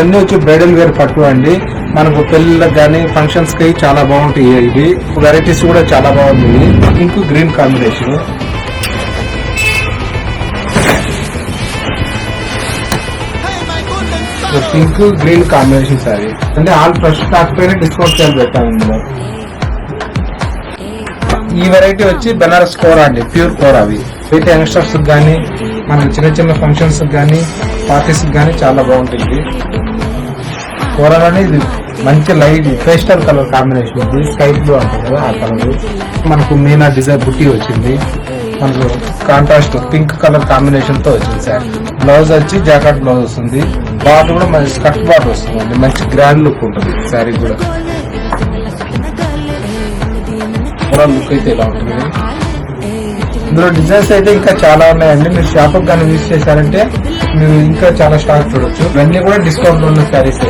అన్ని వచ్చి bridal wear పట్టు అండి. మనకు పెళ్లిళ్ళకి కానీ ఫంక్షన్స్ కి చాలా బాగుంటాయి. ఇది వెరైటీస్ కూడా చాలా బాగుంది. Pink green combination. Pink green combination sorry అంటే ఆల్ ఫ్రెష్ స్టాక్ పైన డిస్కౌంట్ సేల్ పెట్టాము ఇందులో. ఈ వెరైటీ వచ్చి బెనారస్ కోరా అండి, ప్యూర్ కోరా. అవి అయితే యంగ్స్టర్స్ కానీ మన చిన్న చిన్న ఫంక్షన్స్ కానీ పార్టీస్ కానీ చాలా బాగుంటుంది. కోరాలోనే ఇది మంచి లైట్ పేస్టల్ కలర్ కాంబినేషన్ ఉంది. స్కై బ్లూ అంటారు కదా ఆ కలర్. మనకు మీనా డిజైన్ బుట్టి వచ్చింది. మనకు కాంట్రాస్ట్ పింక్ కలర్ కాంబినేషన్ తో వచ్చింది సార్. బ్లౌజ్ వచ్చి జాకెట్ బ్లౌజ్ వస్తుంది. బార్డర్ కూడా మంచి స్కర్ట్ బార్డర్ వస్తుంది అండి. మంచి గ్రాండ్ లుక్ ఉంటుంది శారీ కూడా. లుక్ అయితే ఇలా ఉంటుంది. ఇందులో డిజైన్స్ అయితే ఇంకా చాలా ఉన్నాయండి. మీరు షాప్ కానీ విజిట్ చేశారంటే మీరు ఇంకా చాలా స్టాక్ చూడొచ్చు. ఇవన్నీ కూడా డిస్కౌంట్ ఉన్న శారీస్.